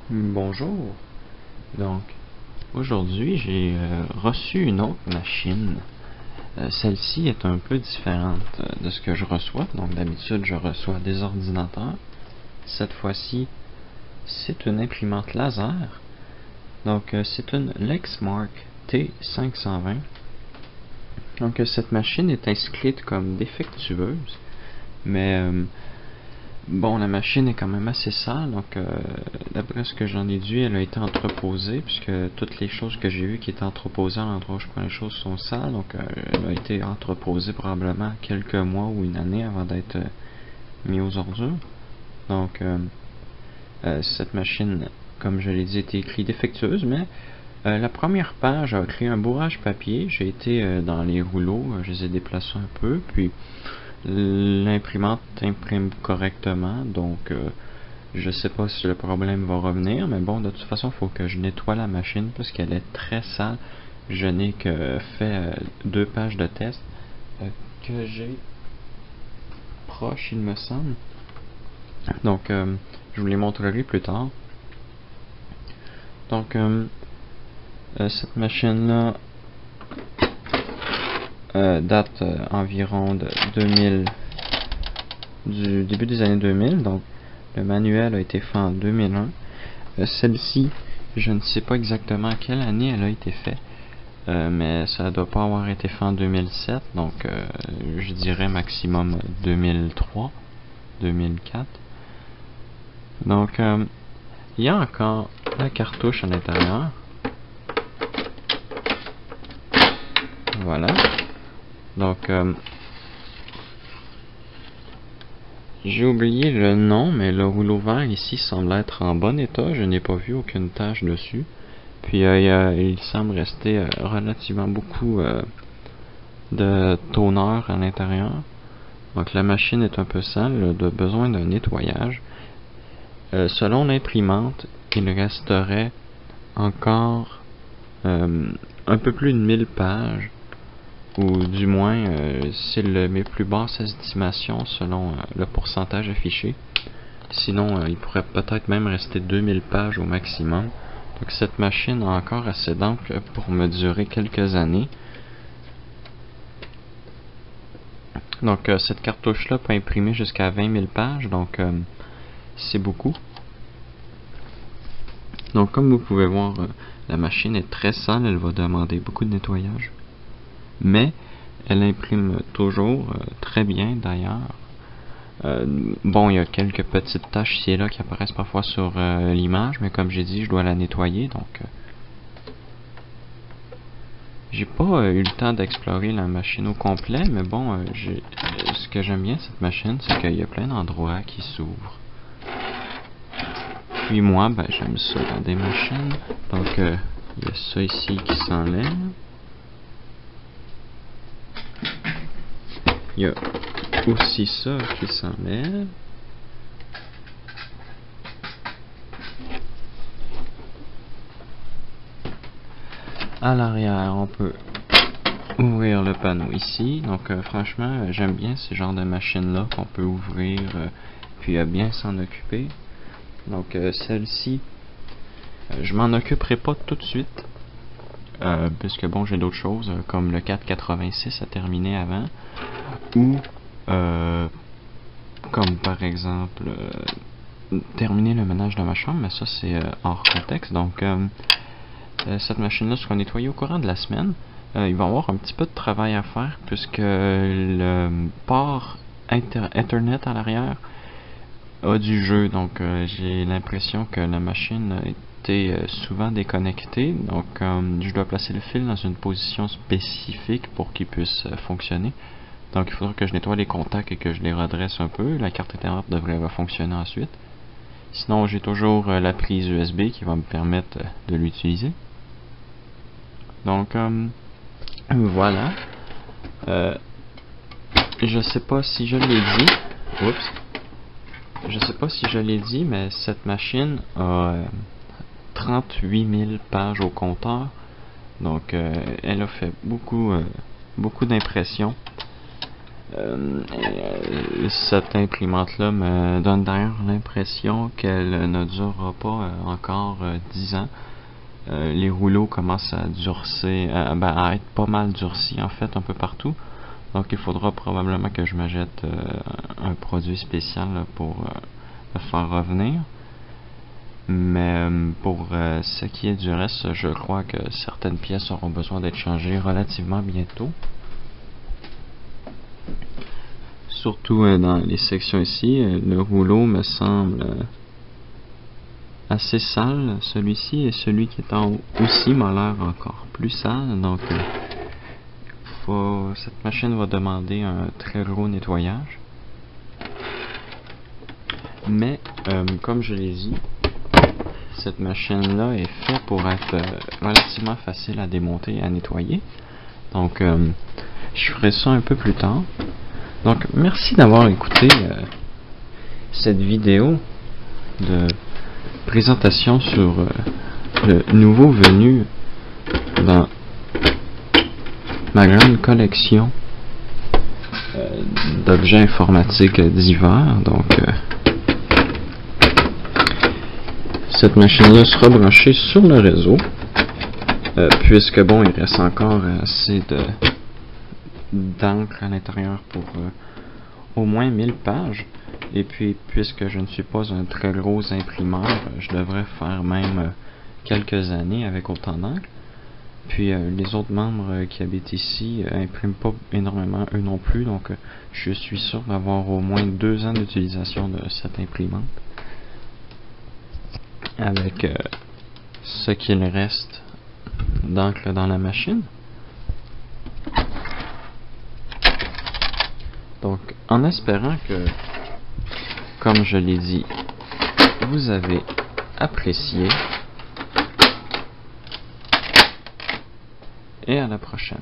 Bonjour. Donc, aujourd'hui, j'ai reçu une autre machine. Celle-ci est un peu différente de ce que je reçois. Donc, d'habitude, je reçois des ordinateurs. Cette fois-ci, c'est une imprimante laser. Donc, c'est une Lexmark T520. Donc, cette machine est inscrite comme défectueuse. Mais bon, la machine est quand même assez sale, donc d'après ce que j'en ai déduit, elle a été entreposée, puisque toutes les choses que j'ai vues qui étaient entreposées à l'endroit où je prends les choses sont sales, donc elle a été entreposée probablement quelques mois ou une année avant d'être mise aux ordures. Donc cette machine, comme je l'ai dit, était écrite défectueuse, mais la première page a créé un bourrage papier. J'ai été dans les rouleaux, je les ai déplacés un peu, puis l'imprimante imprime correctement, donc je sais pas si le problème va revenir, mais bon, de toute façon, il faut que je nettoie la machine parce qu'elle est très sale. Je n'ai que fait 2 pages de test que j'ai proche, il me semble. Donc, je vous les montrerai plus tard. Donc, cette machine-là date environ de 2000, du début des années 2000, donc le manuel a été fait en 2001. Celle-ci, je ne sais pas exactement à quelle année elle a été faite, mais ça ne doit pas avoir été fait en 2007, donc je dirais maximum 2003, 2004. Donc, il y a encore la cartouche à l'intérieur. Voilà. Donc, j'ai oublié le nom, mais le rouleau vert ici semble être en bon état. Je n'ai pas vu aucune tache dessus. Puis il semble rester relativement beaucoup de toner à l'intérieur. Donc la machine est un peu sale, elle a besoin d'un nettoyage. Selon l'imprimante, il resterait encore un peu plus de 1000 pages, ou du moins c'est mes plus basses estimations selon le pourcentage affiché. Sinon il pourrait peut-être même rester 2000 pages au maximum. Donc cette machine a encore assez d'encre pour me durer quelques années. Donc cette cartouche là peut imprimer jusqu'à 20 000 pages, donc c'est beaucoup. Donc comme vous pouvez voir, la machine est très sale, elle va demander beaucoup de nettoyage. Mais elle imprime toujours très bien d'ailleurs. Bon, il y a quelques petites taches ici et là qui apparaissent parfois sur l'image, mais comme j'ai dit, je dois la nettoyer, donc j'ai pas eu le temps d'explorer la machine au complet, mais bon, ce que j'aime bien de cette machine, c'est qu'il y a plein d'endroits qui s'ouvrent. Puis moi, ben, j'aime ça dans des machines, donc il y a ça ici qui s'enlève. Il y a aussi ça qui s'enlève. À l'arrière, on peut ouvrir le panneau ici. Donc franchement, j'aime bien ce genre de machine-là qu'on peut ouvrir puis bien s'en occuper. Donc celle-ci, je m'en occuperai pas tout de suite. Puisque bon, j'ai d'autres choses comme le 486 à terminer avant, ou comme par exemple terminer le ménage de ma chambre, mais ça c'est hors contexte. Donc cette machine là sera nettoyée au courant de la semaine. Il va y avoir un petit peu de travail à faire puisque le port internet à l'arrière a du jeu, donc j'ai l'impression que la machine souvent déconnecté, donc je dois placer le fil dans une position spécifique pour qu'il puisse fonctionner. Donc il faudra que je nettoie les contacts et que je les redresse un peu. La carte internet devrait fonctionner ensuite. Sinon j'ai toujours la prise USB qui va me permettre de l'utiliser. Donc voilà. Je sais pas si je l'ai dit. Oups. Je sais pas si je l'ai dit, mais cette machine a 38 000 pages au compteur. Donc elle a fait beaucoup d'impressions. Cette imprimante-là me donne d'ailleurs l'impression qu'elle ne durera pas encore 10 ans. Les rouleaux commencent à durcir, à être pas mal durcis en fait un peu partout. Donc il faudra probablement que je m'achète un produit spécial là, pour le faire revenir. Mais pour ce qui est du reste, je crois que certaines pièces auront besoin d'être changées relativement bientôt. Surtout dans les sections ici, le rouleau me semble assez sale, celui-ci, et celui qui est en haut aussi m'a l'air encore plus sale. Donc cette machine va demander un très gros nettoyage. Mais comme je l'ai dit, cette machine-là est faite pour être relativement facile à démonter et à nettoyer. Donc je ferai ça un peu plus tard. Donc merci d'avoir écouté cette vidéo de présentation sur le nouveau venu dans ma grande collection d'objets informatiques divers. Donc cette machine-là sera branchée sur le réseau, puisque bon, il reste encore assez d'encre à l'intérieur pour au moins 1000 pages. Et puis, puisque je ne suis pas un très gros imprimeur, je devrais faire même quelques années avec autant d'encre. Puis les autres membres qui habitent ici impriment pas énormément eux non plus, donc je suis sûr d'avoir au moins 2 ans d'utilisation de cette imprimante. Avec ce qu'il reste d'encre dans la machine. Donc, en espérant que, comme je l'ai dit, vous avez apprécié, et à la prochaine.